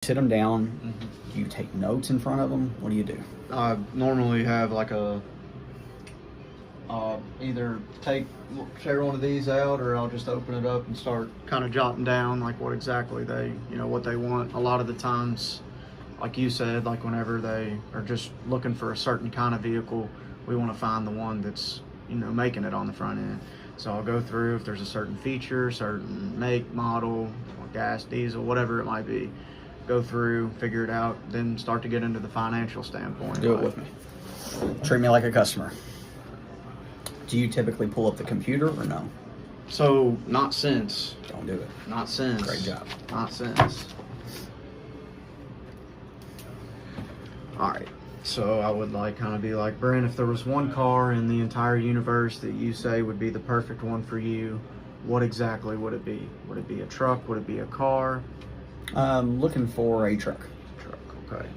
sit them down? Mm-hmm. Do you take notes in front of them? What do you do? I normally have like a either share one of these out, or I'll just open it up and start kind of jotting down like what exactly what they want. A lot of the times, like you said, like whenever they are just looking for a certain kind of vehicle, we want to find the one that's making it on the front end. So I'll go through if there's a certain feature, certain make, model, gas, diesel, whatever it might be. Go through, figure it out, then start to get into the financial standpoint. Do it with me. Treat me like a customer. Do you typically pull up the computer or no? So, not since. Don't do it. Not since. Great job. Not since. All right. So I would kind of be like, Brent, if there was one car in the entire universe that you say would be the perfect one for you, what exactly would it be? Would it be a truck? Would it be a car? Looking for a truck. Truck, okay.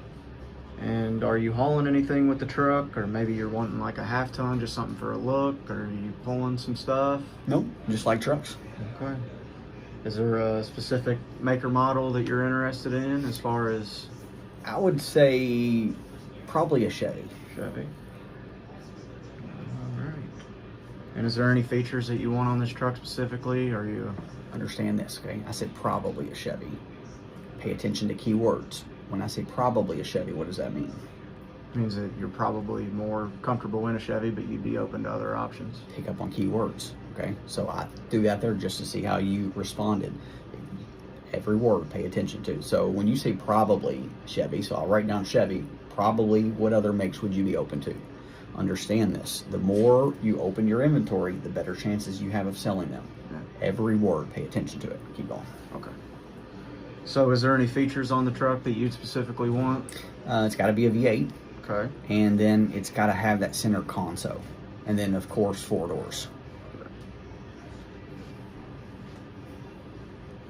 And are you hauling anything with the truck? Or maybe you're wanting like a half ton, just something for a look? Or are you pulling some stuff? Nope, just like trucks. Okay. Is there a specific make or model that you're interested in as far as? I would say probably a Chevy. Chevy. All right. And is there any features that you want on this truck specifically? Or you? Understand this, okay? I said probably a Chevy. Pay attention to keywords. When I say probably a Chevy, what does that mean? It means that you're probably more comfortable in a Chevy, but you'd be open to other options. Pick up on keywords, okay? So I threw that there just to see how you responded. Every word, pay attention to. So when you say probably Chevy, so I'll write down Chevy, probably what other makes would you be open to? Understand this. The more you open your inventory, the better chances you have of selling them. Yeah. Every word, pay attention to it. Keep going. Okay. So is there any features on the truck that you'd specifically want? It's got to be a V8. Okay. And then it's got to have that center console. And then, of course, 4 doors.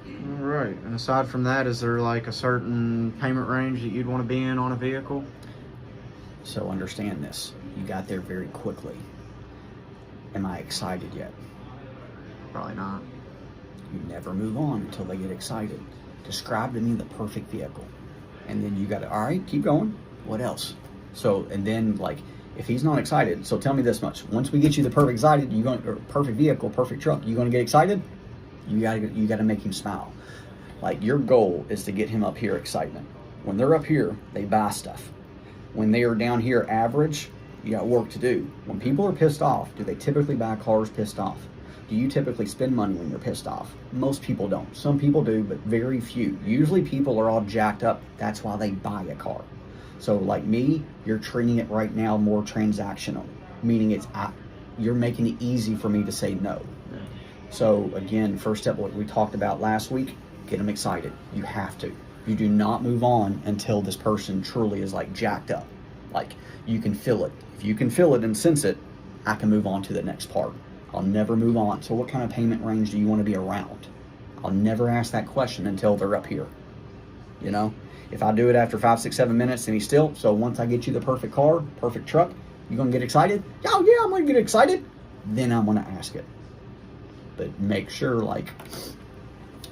All right. And aside from that, is there like a certain payment range that you'd want to be in on a vehicle? So understand this. You got there very quickly. Am I excited yet? Probably not. You never move on until they get excited. Describe to me the perfect vehicle. And then you got to, all right, keep going. What else? So, and then like, if he's not excited, so tell me this much. Once we get you the perfect perfect vehicle, perfect truck, you going to get excited? You got to make him smile. Like your goal is to get him up here excitement. When they're up here, they buy stuff. When they are down here average, you got work to do. When people are pissed off, do they typically buy cars pissed off? Do you typically spend money when you're pissed off? Most people don't. Some people do, but very few. Usually people are all jacked up. That's why they buy a car. So like me, you're treating it right now more transactional, meaning you're making it easy for me to say no. Yeah. So again, first step, what we talked about last week, get them excited. You have to. You do not move on until this person truly is like jacked up. Like you can feel it. If you can feel it and sense it, I can move on to the next part. I'll never move on. So what kind of payment range do you want to be around? I'll never ask that question until they're up here. You know, if I do it after 5, 6, 7 minutes and he's still, so once I get you the perfect car, perfect truck, you going to get excited? Oh yeah, I'm going to get excited. Then I'm going to ask it. But make sure like,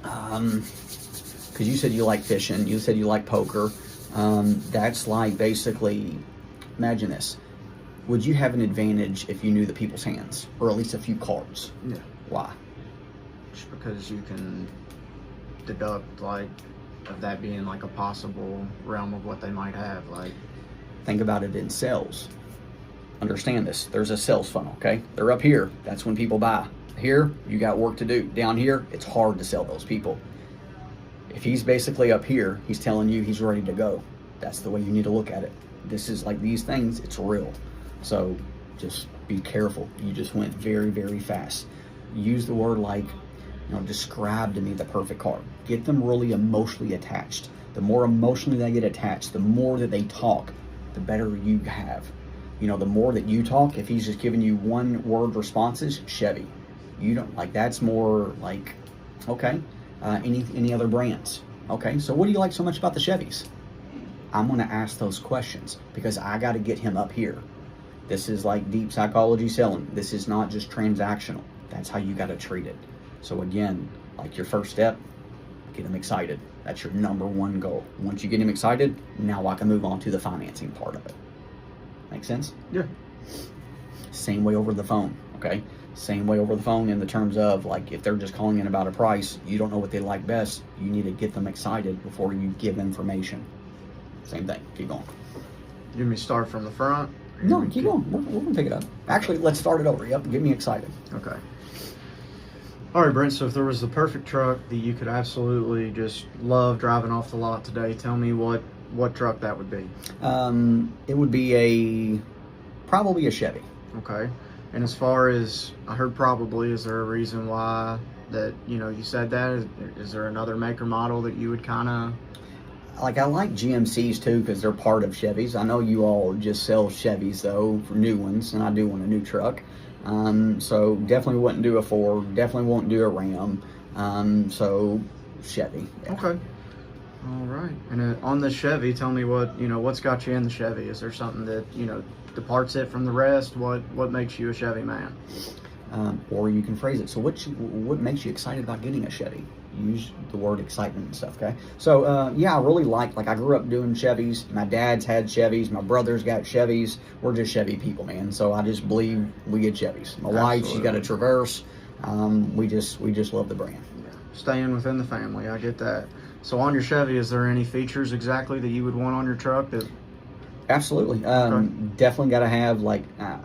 because you said you like fishing, you said you like poker. That's like basically, imagine this. Would you have an advantage if you knew the people's hands, or at least a few cards? Yeah. Why? Just because you can deduct like of that being like a possible realm of what they might have. Like, think about it in sales. Understand this. There's a sales funnel, okay? They're up here. That's when people buy. Here, you got work to do. Down here, it's hard to sell those people. If he's basically up here, he's telling you he's ready to go. That's the way you need to look at it. This is like these things, it's real. So just be careful. You just went very, very fast. Use the word like, describe to me the perfect car. Get them really emotionally attached. The more emotionally they get attached, the more that they talk, the better you have. The more that you talk, if he's just giving you one word responses, Chevy. You don't like, that's more like, okay, any other brands? Okay, so what do you like so much about the Chevys? I'm going to ask those questions because I got to get him up here. This is like deep psychology selling. This is not just transactional. That's how you got to treat it. So again, like your first step, get them excited. That's your number one goal. Once you get him excited, now I can move on to the financing part of it. Make sense? Yeah. Same way over the phone, okay? Same way over the phone in the terms of, like, if they're just calling in about a price, you don't know what they like best, you need to get them excited before you give information. Same thing. Keep going. You want me to start from the front? No, keep going. We're going to pick it up. Actually, let's start it over. Yep, get me excited. Okay. All right, Brent, so if there was the perfect truck that you could absolutely just love driving off the lot today, tell me what truck that would be. It would be probably a Chevy. Okay. And as far as, I heard probably, is there a reason why that, you said that? Is there another make or model that you would kind of... Like, I like GMCs too because they're part of Chevys. I know you all just sell Chevys though for new ones, and I do want a new truck. So definitely wouldn't do a Ford, definitely won't do a Ram. So Chevy. Yeah. Okay. All right. And on the Chevy, tell me what's got you in the Chevy? Is there something that, departs it from the rest? What makes you a Chevy man? Or you can phrase it. So what makes you excited about getting a Chevy? Use the word excitement and stuff, okay? So, yeah, I really like I grew up doing Chevys. My dad's had Chevys. My brother's got Chevys. We're just Chevy people, man. So I just believe we get Chevys. My wife, she's got a Traverse. We just love the brand. Yeah. Staying within the family, I get that. So on your Chevy, is there any features exactly that you would want on your truck that... Absolutely. Okay. Definitely got to have,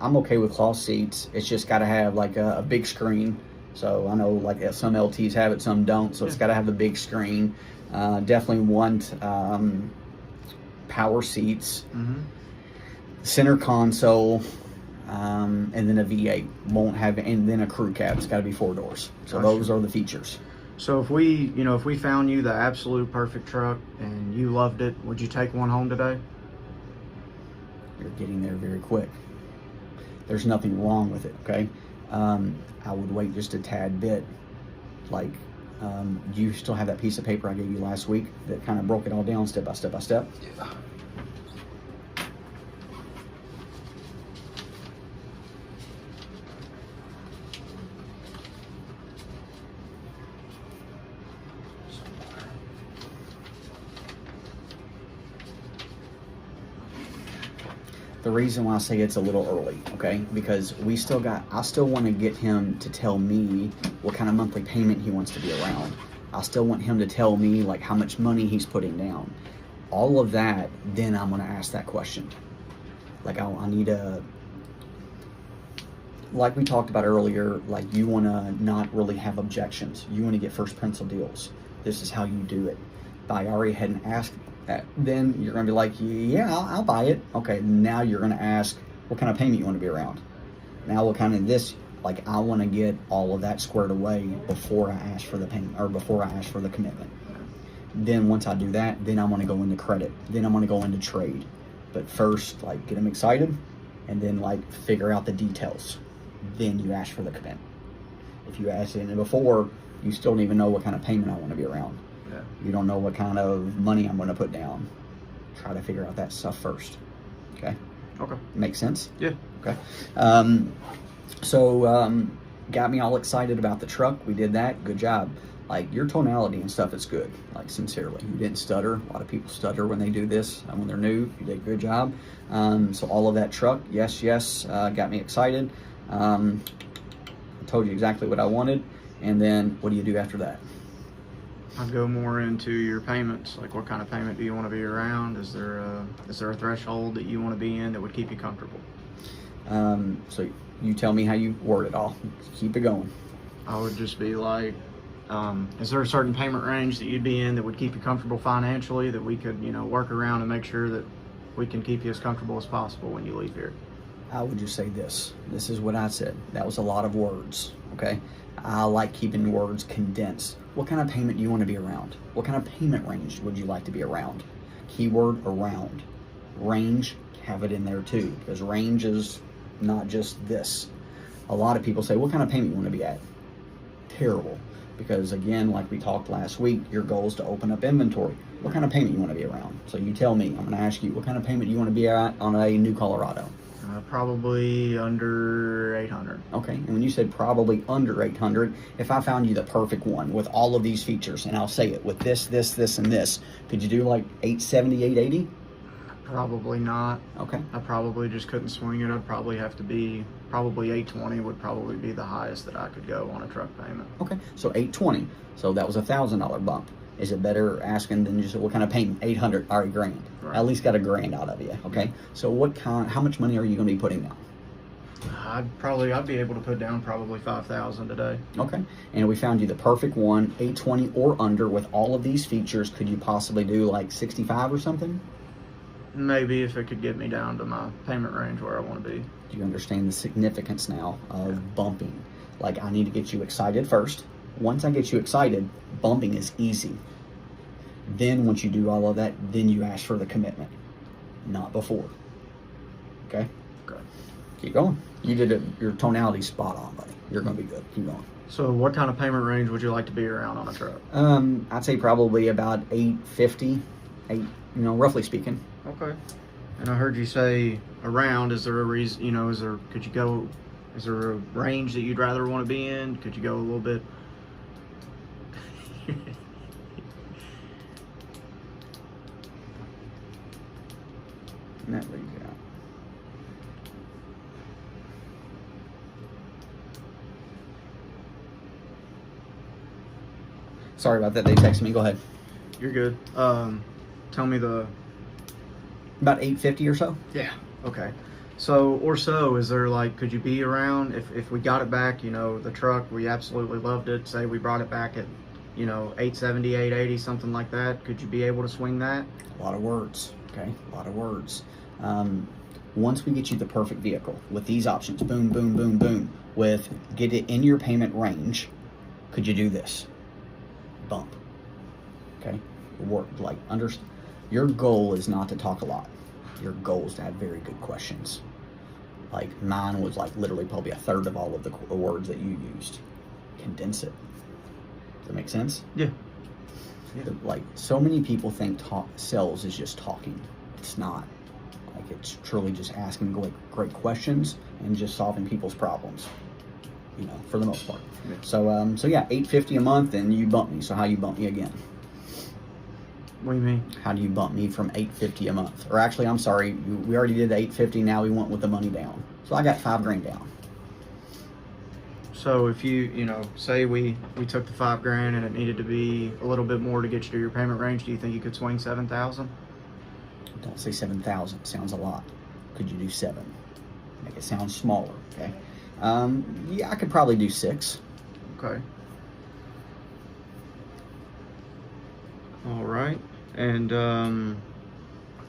I'm okay with cloth seats. It's just got to have, a big screen. So I know, some LTs have it, some don't. So it's got to have a big screen. Definitely want power seats, center console, and then a V8. Won't have, and then a crew cab. It's got to be 4 doors. So those are the features. So if we found you the absolute perfect truck and you loved it, would you take one home today? You're getting there very quick. There's nothing wrong with it, okay? I would wait just a tad bit. Do you still have that piece of paper I gave you last week that kind of broke it all down step by step by step? Yeah. The reason why I say it's a little early, okay, because I still want to get him to tell me what kind of monthly payment he wants to be around. I still want him to tell me how much money he's putting down. All of that, then I'm going to ask that question. I need a, like we talked about earlier, you want to not really have objections. You want to get first pencil deals. This is how you do it. If I already hadn't asked that, then you're going to be like, yeah, I'll buy it. Okay, now you're going to ask what kind of payment you want to be around. Now what kind of this, I want to get all of that squared away before I ask for the payment or before I ask for the commitment. Then once I do that, then I'm going to go into credit. Then I'm going to go into trade. But first, get them excited and then figure out the details. Then you ask for the commitment. If you ask it before, you still don't even know what kind of payment I want to be around. Yeah. You don't know what kind of money I'm going to put down. Try to figure out that stuff first. Okay? Okay. Makes sense? Yeah. Okay. Got me all excited about the truck. We did that. Good job. Your tonality and stuff is good. Sincerely. You didn't stutter. A lot of people stutter when they do this. When they're new, you did a good job. So all of that truck, yes, got me excited. I told you exactly what I wanted. And then what do you do after that? I'd go more into your payments. What kind of payment do you want to be around? Is there a threshold that you want to be in that would keep you comfortable? So you tell me how you word it all. Keep it going. I would just be is there a certain payment range that you'd be in that would keep you comfortable financially that we could, work around and make sure that we can keep you as comfortable as possible when you leave here? I would just say this. This is what I said. That was a lot of words, okay? I like keeping words condensed. What kind of payment do you want to be around? What kind of payment range would you like to be around? Keyword around. Range, have it in there too, because range is not just this. A lot of people say, what kind of payment you want to be at? Terrible. Because again, like we talked last week, your goal is to open up inventory. What kind of payment you want to be around? So you tell me, I'm going to ask you, what kind of payment you want to be at on a new Colorado? Probably under 800. Okay, and when you said probably under 800, if I found you the perfect one with all of these features, and I'll say it with this, and this, could you do like 870, 880? Probably not. Okay. I probably just couldn't swing it. I'd probably have to be, probably 820 would probably be the highest that I could go on a truck payment. Okay, so 820. So that was $1,000 bump. Is it better asking than just what kind of payment? 800, all right, grand. Right. I at least got a grand out of you. Okay, so how much money are you going to be putting down? I'd be able to put down probably 5,000 today. Okay, and we found you the perfect one, 820 or under with all of these features. Could you possibly do like 65 or something? Maybe if it could get me down to my payment range where I want to be. Do you understand the significance now of bumping? Like, I need to get you excited first. Once I get you excited, bumping is easy. Then once you do all of that, then you ask for the commitment, not before. Okay? Okay. Keep going. You did it. Your tonality's spot on, buddy. You're going to be good. Keep going. So what kind of payment range would you like to be around on a truck? I'd say probably about 850, roughly speaking. Okay. And I heard you say around. Is there a reason, is there a range that you'd rather want to be in? Could you go a little bit? That leaves out. Sorry about that. They texted me. Go ahead. You're good. Tell me About 850 or so. Yeah. Okay. So, is there could you be around if we got it back, the truck, we absolutely loved it. Say we brought it back at, 870, 880, something like that. Could you be able to swing that? A lot of words. Okay. A lot of words. Once we get you the perfect vehicle with these options, boom, boom, boom, boom, with get it in your payment range, could you do this? Bump. Okay. Work your goal is not to talk a lot. Your goal is to have very good questions. Like mine was literally probably a third of all of the words that you used. Condense it. Does that make sense? Yeah. So many people think sales is just talking. It's not. It's truly just asking great questions and just solving people's problems. For the most part. Yeah. So yeah, $850 a month, and you bump me. So how you bump me again? What do you mean? How do you bump me from $850 a month? Or actually, I'm sorry, we already did $850. Now we went with the money down. So I got $5,000 down. So if you say we took the $5,000 and it needed to be a little bit more to get you to your payment range, do you think you could swing 7,000? Don't say 7,000. Sounds a lot. Could you do 7? Make it sound smaller. Okay. Yeah, I could probably do 6. Okay. All right. And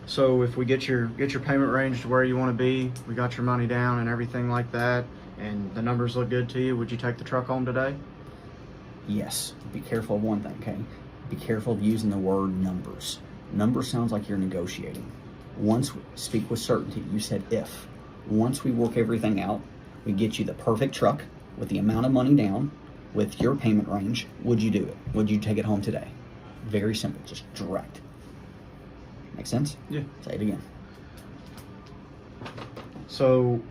so if we get your payment range to where you want to be, we got your money down and everything like that, and the numbers look good to you, would you take the truck home today? Yes. Be careful of one thing, okay? Be careful of using the word numbers. Numbers sounds like you're negotiating. Speak with certainty. You said if. Once we work everything out, we get you the perfect truck with the amount of money down, with your payment range, would you do it? Would you take it home today? Very simple, just direct. Make sense? Yeah. Say it again. So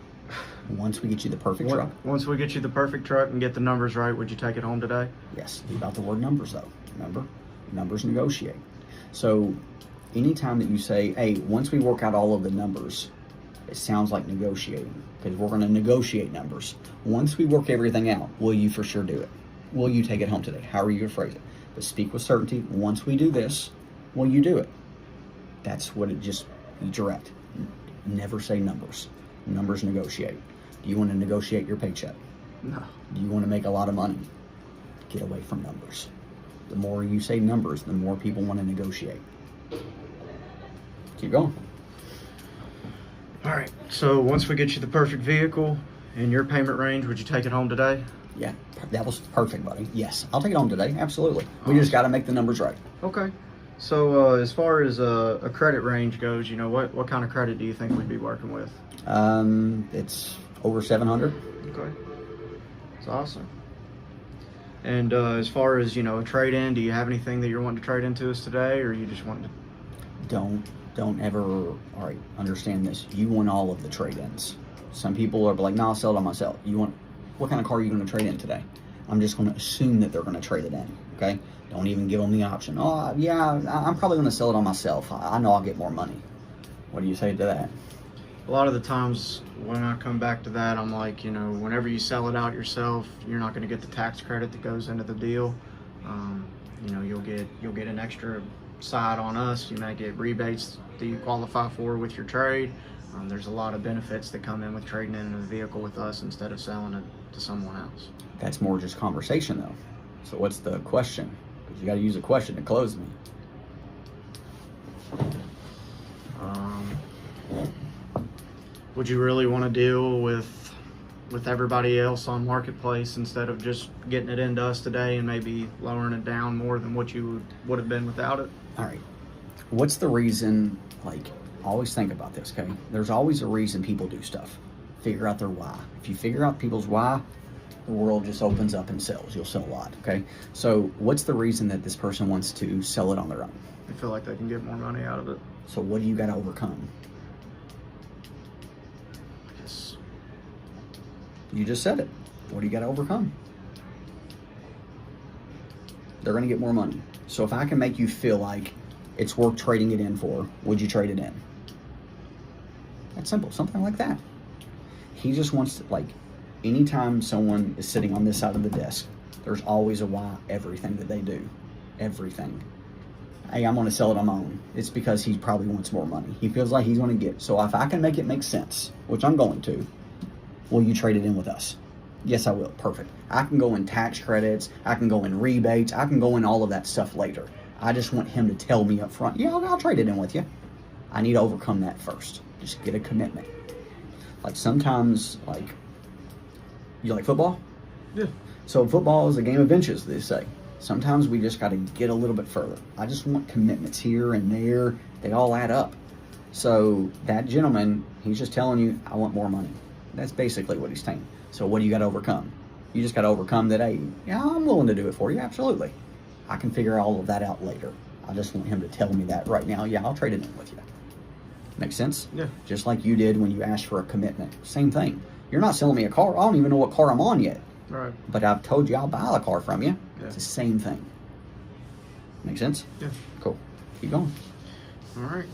once we get you the perfect truck. Once we get you the perfect truck and get the numbers right, would you take it home today? Yes. Be about the word numbers though. Remember? Numbers negotiate. So anytime that you say, hey, once we work out all of the numbers, it sounds like negotiating, because we're going to negotiate numbers. Once we work everything out, will you for sure do it? Will you take it home today? How are you going to phrase it? But speak with certainty. Once we do this, will you do it? That's what it just, direct. Never say numbers. Numbers negotiate. Do you want to negotiate your paycheck? No. Do you want to make a lot of money? Get away from numbers. The more you say numbers, the more people want to negotiate. Keep going. All right. So once we get you the perfect vehicle in your payment range, would you take it home today? Yeah, that was perfect, buddy. Yes, I'll take it home today. Absolutely. We just got to make the numbers right. Okay. So as far as a credit range goes, what kind of credit do you think we'd be working with? It's over 700. Okay. That's awesome. And as far as, a trade-in, do you have anything that you're wanting to trade into us today, or you just want to? Don't ever, all right, understand this. You want all of the trade-ins. Some people are like, no, I'll sell it on myself. What kind of car are you going to trade in today? I'm just going to assume that they're going to trade it in, okay? Don't even give them the option. Oh, yeah, I'm probably going to sell it on myself. I know I'll get more money. What do you say to that? A lot of the times when I come back to that, I'm like, whenever you sell it out yourself, you're not going to get the tax credit that goes into the deal. You'll get an extra side on us. You might get rebates that you qualify for with your trade. There's a lot of benefits that come in with trading in a vehicle with us instead of selling it to someone else. That's more just conversation, though. So what's the question? Because you got to use a question to close me. Would you really want to deal with everybody else on marketplace instead of just getting it into us today and maybe lowering it down more than what you would have been without it? All right. What's the reason? Always think about this, okay? There's always a reason people do stuff. Figure out their why. If you figure out people's why, the world just opens up and sells. You'll sell a lot, okay? So what's the reason that this person wants to sell it on their own? They feel like they can get more money out of it. So what do you got to overcome? Yes. You just said it. What do you got to overcome? They're going to get more money. So if I can make you feel like it's worth trading it in for, would you trade it in? That's simple. Something like that. He just wants to, anytime someone is sitting on this side of the desk, there's always a why everything that they do. Everything. Hey, I'm going to sell it on my own. It's because he probably wants more money. He feels like he's going to get. So if I can make it make sense, which I'm going to, will you trade it in with us? Yes, I will. Perfect. I can go in tax credits. I can go in rebates. I can go in all of that stuff later. I just want him to tell me up front, yeah, I'll trade it in with you. I need to overcome that first. Just get a commitment. Sometimes, you like football? Yeah. So football is a game of inches, they say. Sometimes we just got to get a little bit further. I just want commitments here and there. They all add up. So that gentleman, he's just telling you, I want more money. That's basically what he's saying. So what do you got to overcome? You just got to overcome that, hey, yeah, I'm willing to do it for you. Absolutely. I can figure all of that out later. I just want him to tell me that right now. Yeah, I'll trade it in with you. Make sense? Yeah. Just like you did when you asked for a commitment. Same thing. You're not selling me a car. I don't even know what car I'm on yet. Right. But I've told you I'll buy the car from you. Yeah. It's the same thing. Make sense? Yeah. Cool. Keep going. All right.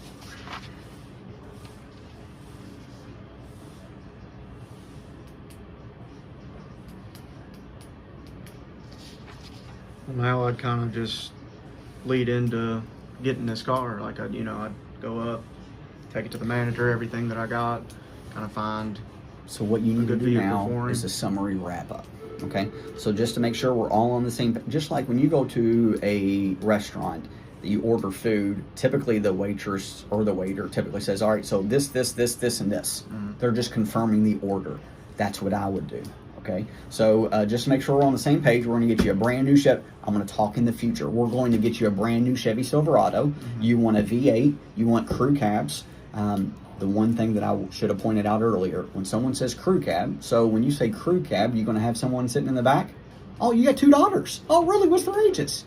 Well, now I'd kind of just lead into getting this car. I'd go up, take it to the manager, everything that I got, kind of find. So what you need to do now is a summary wrap up. Okay? So just to make sure we're all on the same, just like when you go to a restaurant, you order food, typically the waitress or the waiter typically says, all right, so this, and this. Mm-hmm. They're just confirming the order. That's what I would do. Okay, so just to make sure we're on the same page, we're going to get you a brand new Chevy. I'm going to talk in the future. We're going to get you a brand new Chevy Silverado. Mm-hmm. You want a V8. You want crew cabs. The one thing that I should have pointed out earlier, when someone says crew cab, so when you say crew cab, you're going to have someone sitting in the back? Oh, you got 2 daughters. Oh, really? What's their ages?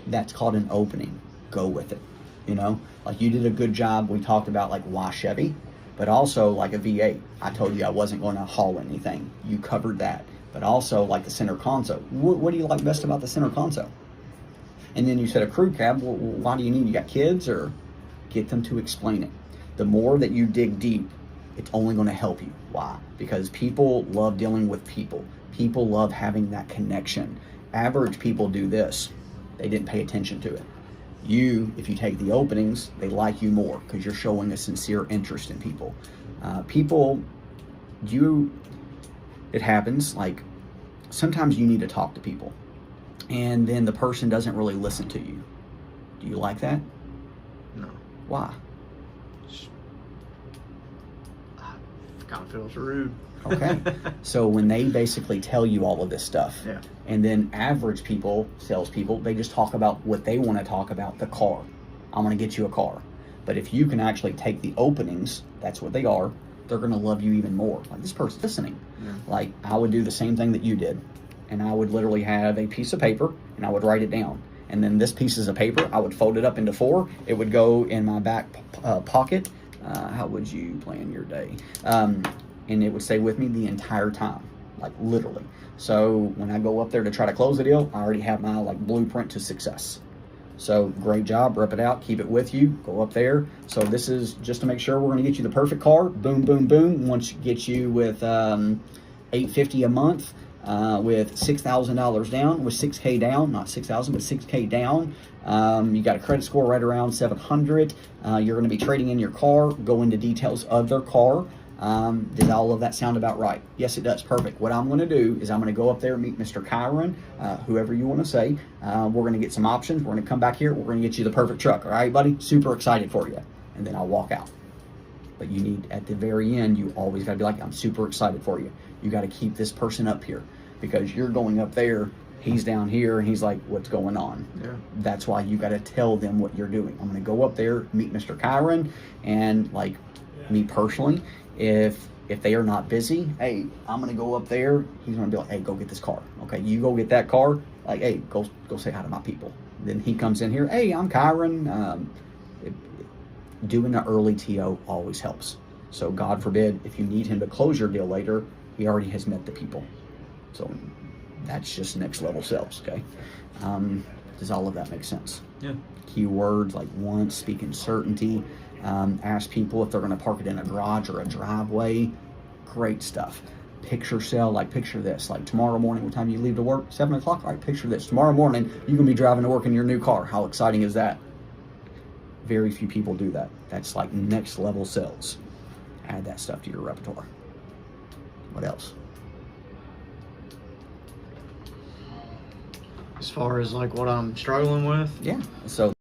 That's called an opening. Go with it. You did a good job. We talked about why Chevy. But also a V8. I told you I wasn't going to haul anything. You covered that. But also the center console. What do you like best about the center console? And then you said a crew cab. Well, why do you need? You got kids? Or get them to explain it. The more that you dig deep, it's only going to help you. Why? Because people love dealing with people. People love having that connection. Average people do this. They didn't pay attention to it. If you take the openings, they like you more because you're showing a sincere interest in people. It happens, sometimes you need to talk to people and then the person doesn't really listen to you. Do you like that? No. Why? It kind of feels rude. Okay. So when they basically tell you all of this stuff, yeah. And then average people, salespeople, they just talk about what they want to talk about, the car. I'm going to get you a car. But if you can actually take the openings, that's what they are, they're going to love you even more. This person's listening. Yeah. I would do the same thing that you did. And I would literally have a piece of paper and I would write it down. And then this pieces of paper, I would fold it up into 4. It would go in my back pocket. How would you plan your day? and it would stay with me the entire time, like literally. So when I go up there to try to close the deal, I already have my like blueprint to success. So great job, rip it out, keep it with you, go up there. So this is just to make sure we're gonna get you the perfect car. Boom, boom, boom. Once you get you with $850 a month, with $6,000 down, with 6K down, not 6,000, but 6K down. You got a credit score right around 700. You're gonna be trading in your car, go into details of their car. Did all of that sound about right? Yes, it does. Perfect. What I'm going to do is I'm going to go up there and meet Mr. Kyron, whoever you want to say. We're going to get some options. We're going to come back here. We're going to get you the perfect truck. All right, buddy? Super excited for you. And then I'll walk out. But you need, at the very end, you always got to be like, I'm super excited for you. You got to keep this person up here because you're going up there. He's down here and he's like, what's going on? Yeah. That's why you got to tell them what you're doing. I'm going to go up there, meet Mr. Kyron, and like me personally, if they are not busy, hey, I'm gonna go up there. He's gonna be like, hey, go get this car. Okay, you go get that car. Like, hey, go say hi to my people. Then he comes in here. Hey, I'm Kyron. Doing an early TO always helps. So God forbid if you need him to close your deal later, he already has met the people. So that's just next level sales. Okay. Does all of that make sense? Yeah. Keywords like want, speaking certainty. Ask people if they're going to park it in a garage or a driveway. Great stuff. Picture sell, like picture this. Like tomorrow morning, what time you leave to work? 7 o'clock? All right, picture this. Tomorrow morning, you're going to be driving to work in your new car. How exciting is that? Very few people do that. That's like next level sales. Add that stuff to your repertoire. What else? As far as like what I'm struggling with? Yeah. So